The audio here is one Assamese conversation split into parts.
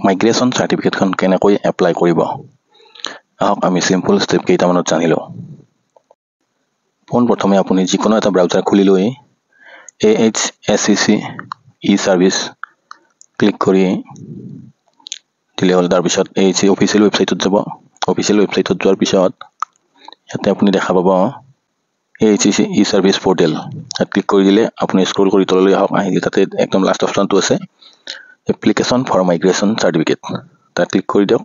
মাইগ্ৰেশ্যন চাৰ্টিফিকেটখন কেনেকৈ এপ্লাই কৰিব আহক আমি সিম্পল ষ্টেপ কেইটামানত জানি লওঁ। প্ৰথমে আপুনি যিকোনো এটা ব্ৰাউজাৰ খুলি লৈ AHSEC ই-সাৰ্ভিস ক্লিক কৰি দিলে হ'ল। তাৰ পিছত AHSEC অফিচিয়েল ৱেবছাইটত যাব। অফিচিয়েল ৱেবছাইটত যোৱাৰ পিছত ইয়াতে আপুনি দেখা পাব AHSEC ই-সাৰ্ভিস পোৰ্টেল। তাত ক্লিক কৰি দিলে আপুনি স্ক্ৰল কৰি তললৈ আহক। আহিলে তাতে একদম লাষ্ট অপচনটো আছে এপ্লিকেশ্যন ফৰ মাইগ্ৰেশ্যন চাৰ্টিফিকেট। তাত ক্লিক কৰি দিয়ক।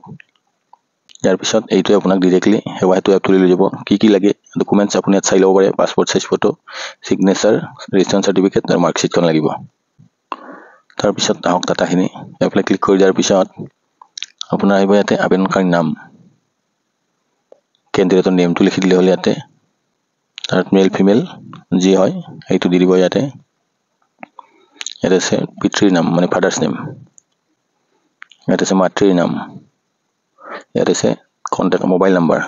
ইয়াৰ পিছত এইটোৱে আপোনাক ডাইৰেক্টলি হেৱাটো তুলি লৈ যাব। কি লাগে ডকুমেণ্টছ আপুনি ইয়াত চাই ল'ব পাৰে। Passport size photo, signature, registration certificate আৰু মাৰ্কশ্বিটখন লাগিব। তাৰ পিছত আহক ডাটাখিনি এপ্লাই ক্লিক কৰি দিয়াৰ পিছত আপোনাৰ আহিব ইয়াতে আবেদনকাৰীৰ নাম, কেণ্ডিডেটৰ নেমটো লিখি দিলে হ'ল। ইয়াতে তাত মেল ফিমেল যি হয় সেইটো দি দিব। ইয়াতে আছে পিতৃৰ নাম মানে ফাদাৰ্ছ নেম, ইয়াত আছে মাতৃৰ নাম, ইয়াত আছে কণ্টেক্ট মোবাইল নাম্বাৰ,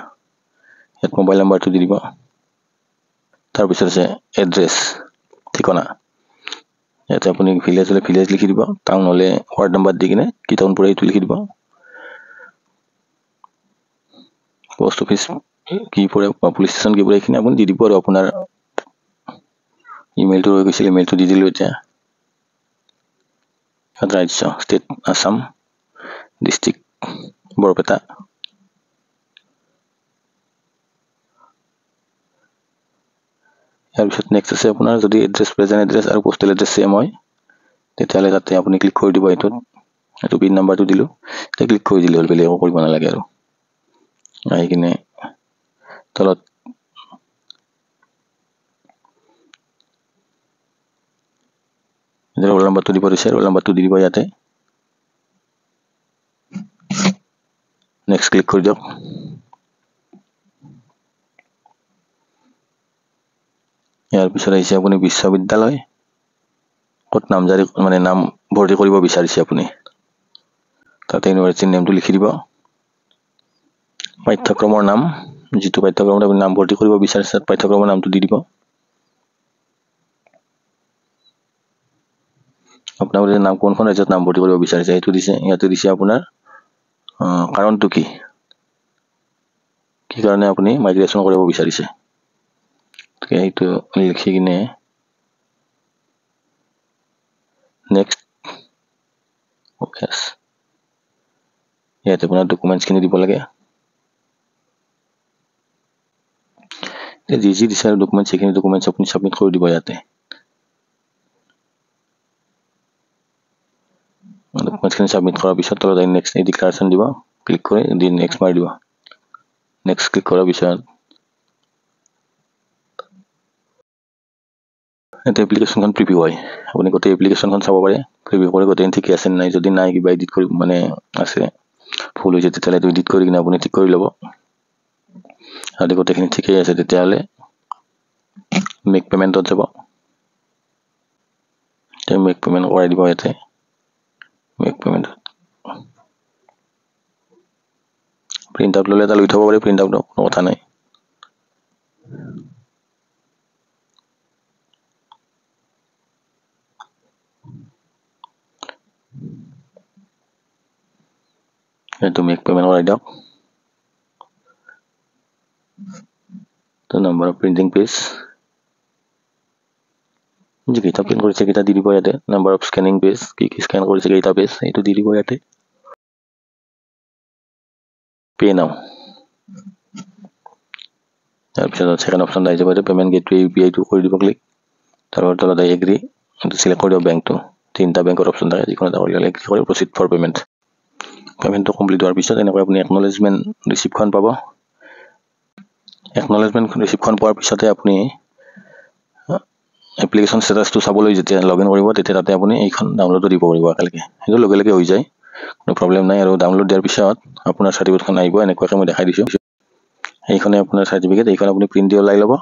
ইয়াত মোবাইল নাম্বাৰটো দি দিব। তাৰপিছত আছে এড্ৰেছ ঠিকনা, ইয়াতে আপুনি ভিলেজ হলে ভিলেজ লিখি দিব, টাউন হলে ৱাৰ্ড নাম্বাৰ দি কিনে কি টাউন পৰে এইটো লিখি দিব। পোষ্ট অফিচ কি পৰে বা পুলিচ ষ্টেচন কি পৰে এইখিনি আপুনি দি দিব আৰু আপোনাৰ ইমেইলটো ৰৈ গৈছিল ইমেইলটো দি দিলোঁ। এতিয়া ৰাজ্য ষ্টেট আসাম, ডিষ্ট্ৰিক্ট বৰপেটা, ইয়াৰ পিছত নেক্সট আছে আপোনাৰ যদি এড্ৰেছ প্ৰেজেণ্ট এড্ৰেছ আৰু পোষ্টেল এড্ৰেছ সেম হয় তেতিয়াহ'লে তাতে আপুনি ক্লিক কৰি দিব। এইটো পিন নাম্বাৰটো দিলোঁ, এতিয়া ক্লিক কৰি দিলে হ'ল, বেলেগ একো কৰিব নালাগে আৰু। আহি কিনে তলত ৰোল নাম্বাৰটো দিব দিছে, ৰোল নাম্বাৰটো দি দিব ইয়াতে। নেক্সট ক্লিক কৰি দিয়ক। ইয়াৰ পিছত আহিছে আপুনি বিশ্ববিদ্যালয় ক'ত নামজাৰি মানে নাম ভৰ্তি কৰিব বিচাৰিছে আপুনি, তাতে ইউনিভাৰ্চিটিৰ নেমটো লিখি দিব। পাঠ্যক্ৰমৰ নাম, যিটো পাঠ্যক্ৰমত আপুনি নাম ভৰ্তি কৰিব বিচাৰিছে পাঠ্যক্ৰমৰ নামটো দি দিব। আপোনাৰ নাম কোনখন ৰাজ্যত নাম ভৰ্তি কৰিব বিচাৰিছে সেইটো দিছে। ইয়াতে দিছে আপোনাৰ কাৰণটো কি কাৰণে আপুনি মাইগ্ৰেশ্যন কৰিব বিচাৰিছে সেইটো লিখি কিনে নেক্সট ইয়াতে আপোনাৰ ডকুমেণ্টছখিনি দিব লাগে। যি যি দিছে ডকুমেণ্টছ সেইখিনি ডকুমেণ্টছ আপুনি ছাবমিট কৰি দিব। ইয়াতে ডকুমেণ্টছখিনি ছাবমিট কৰাৰ পিছত তলত নেক্সট এই ডিক্লাৰেশ্যন দিব, ক্লিক কৰি দি নেক্সট মাৰি দিব। নেক্সট ক্লিক কৰাৰ পিছত এটা এপ্লিকেশ্যনখন প্ৰিভিউ হয়। আপুনি গোটেই এপ্লিকেশ্যনখন চাব পাৰে, প্ৰিভিউ কৰি গোটেই ঠিকে আছে নাই, যদি নাই কিবা এডিট কৰি মানে আছে ভুল হৈছে তেতিয়াহ'লে এইটো এডিট কৰি কিনে আপুনি ঠিক কৰি ল'ব। যদি গোটেইখিনি ঠিকেই আছে তেতিয়াহ'লে মেক পেমেণ্টত যাব। মেক পেমেণ্ট কৰাই দিব। ইয়াতে মেক পেমেণ্ট প্ৰিণ্ট আউট ল'লে এটা লৈ থ'ব পাৰে, প্ৰিণ্ট আউট কোনো কথা নাই। এইটো মেক পেমেণ্ট কৰাই দিয়ক। নাম্বাৰ অফ প্ৰিণ্টিং পেজ যিকেইটা প্ৰিণ্ট কৰিছে কেইটা দি দিব ইয়াতে। নাম্বাৰ অফ স্কেনিং পেজ কি স্কেন কৰিছে কেইটা পেজ এইটো দি দিব ইয়াতে। পে নাও তাৰপিছত ছেকেণ্ড অপশ্যন আহি যাব পেমেণ্ট গেটৱে UPI-টো কৰি দিব ক্লিক। তাৰপৰা তলত এগ্ৰি এইটো চিলেক্ট কৰি দিব বেংকটো। 3টা বেংকৰ অপশ্যন থাকে, যিকোনো এটা কৰিলে এগ্ৰি কৰি প্ৰচিড ফৰ পেমেণ্ট। পেমেণ্টটো কমপ্লিট হোৱাৰ পিছত এনেকৈ আপুনি একনলেজমেণ্ট ৰিচিপ্টখন পাব। একনলেজমেণ্ট ৰিচিপ্টখন পোৱাৰ পিছতে আপুনি এপ্লিকেশ্যন ষ্টেটাছটো চাবলৈ যেতিয়া লগইন কৰিব তেতিয়া তাতে আপুনি এইখন ডাউনলোডো দিব পাৰিব একেলগে। সেইটো লগে লগে হৈ যায়, কোনো প্ৰব্লেম নাই। আৰু ডাউনলোড দিয়াৰ পিছত আপোনাৰ চাৰ্টিফিকেটখন আহিব এনেকুৱাকৈ মই দেখাই দিছোঁ। এইখনে আপোনাৰ চাৰ্টিফিকেট, এইখন আপুনি প্ৰিণ্ট দি ওলাই ল'ব।